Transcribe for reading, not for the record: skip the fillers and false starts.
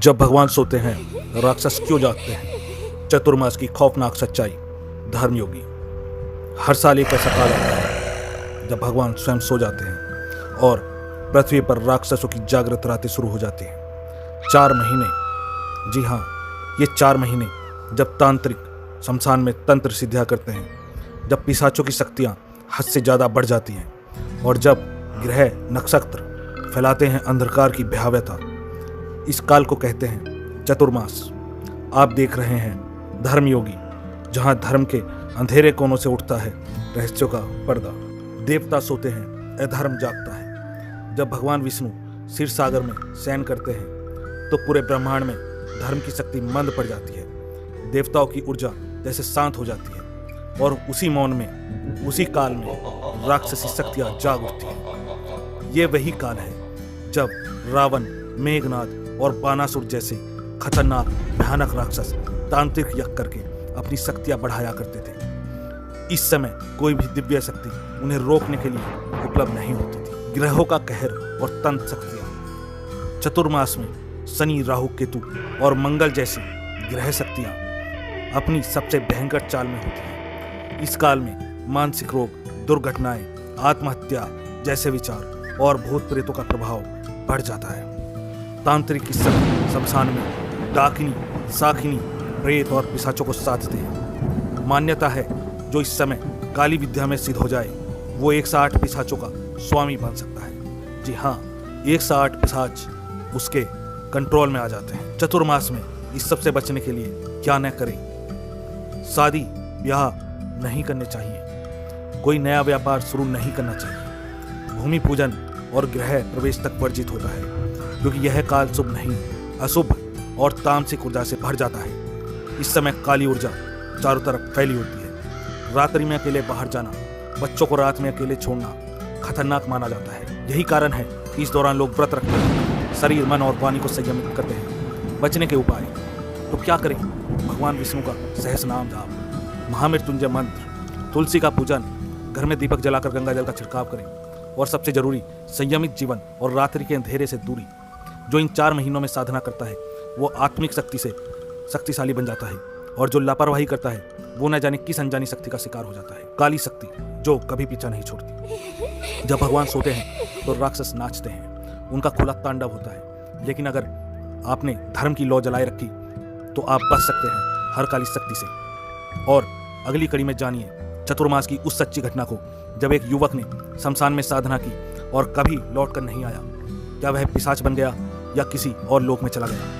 जब भगवान सोते हैं राक्षस क्यों जागते हैं। चतुर्मास की खौफनाक सच्चाई। धर्मयोगी। हर साल एक ऐसा काल आता है जब भगवान स्वयं सो जाते हैं और पृथ्वी पर राक्षसों की जागृत रातें शुरू हो जाती हैं। 4 महीने, जी हाँ, ये 4 महीने जब तांत्रिक शमशान में तंत्र सिद्धियाँ करते हैं, जब पिशाचों की शक्तियाँ हद से ज़्यादा बढ़ जाती हैं और जब ग्रह नक्षत्र फैलाते हैं अंधकार की भयावहता। इस काल को कहते हैं चतुर्मास। आप देख रहे हैं धर्मयोगी, जहां धर्म के अंधेरे कोनों से उठता है रहस्यों का पर्दा। देवता सोते हैं, अधर्म जागता है। जब भगवान विष्णु क्षीर सागर में शयन करते हैं तो पूरे ब्रह्मांड में धर्म की शक्ति मंद पड़ जाती है। देवताओं की ऊर्जा जैसे शांत हो जाती है और उसी मौन में, उसी काल में राक्षसी शक्तियां जाग उठती हैं। ये वही काल है जब रावण, मेघनाद और बानासुर जैसे खतरनाक भयानक राक्षस तांत्रिक यज्ञ करके अपनी शक्तियां बढ़ाया करते थे। इस समय कोई भी दिव्य शक्ति उन्हें रोकने के लिए उपलब्ध नहीं होती थी। ग्रहों का कहर और तंत्र शक्तियां। चतुर्मास में शनि, राहु, केतु और मंगल जैसी ग्रह शक्तियां अपनी सबसे भयंकर चाल में होती हैं। इस काल में मानसिक रोग, दुर्घटनाएं, आत्महत्या जैसे विचार और भूत प्रेतों का प्रभाव बढ़ जाता है। तांत्रिक इस शमशान में डाकिनी, साखिनी, प्रेत और पिशाचों को साधते हैं। मान्यता है जो इस समय काली विद्या में सिद्ध हो जाए वो 108 पिशाचों का स्वामी बन सकता है। जी हाँ, 108 पिशाच उसके कंट्रोल में आ जाते हैं। चतुर्मास में इस सब से बचने के लिए क्या न करें। शादी ब्याह नहीं करने चाहिए। कोई नया व्यापार शुरू नहीं करना चाहिए। भूमि पूजन और गृह प्रवेश तक वर्जित होता है क्योंकि यह काल शुभ नहीं, अशुभ और तामसिक ऊर्जा से भर जाता है। इस समय काली ऊर्जा चारों तरफ फैली होती है। रात्रि में अकेले बाहर जाना, बच्चों को रात में अकेले छोड़ना खतरनाक माना जाता है। यही कारण है कि इस दौरान लोग व्रत रखते हैं, शरीर, मन और वाणी को संयमित करते हैं। बचने के उपाय तो क्या करें? भगवान विष्णु का सहस्र नाम जाप, महामृत्युंजय मंत्र, तुलसी का पूजन, घर में दीपक जलाकर गंगा जल का छिड़काव करें और सबसे जरूरी संयमित जीवन और रात्रि के अंधेरे से दूरी। जो इन 4 महीनों में साधना करता है वो आत्मिक शक्ति से शक्तिशाली बन जाता है और जो लापरवाही करता है वो न जाने किस अनजानी शक्ति का शिकार हो जाता है। काली शक्ति जो कभी पीछा नहीं छोड़ती। जब भगवान सोते हैं तो राक्षस नाचते हैं, उनका खुला तांडव होता है। लेकिन अगर आपने धर्म की लौ जलाए रखी तो आप बच सकते हैं हर काली शक्ति से। और अगली कड़ी में जानिए चतुर्मास की उस सच्ची घटना को जब एक युवक ने शमशान में साधना की और कभी लौट कर नहीं आया। क्या वह पिशाच बन गया या किसी और लोक में चला गया?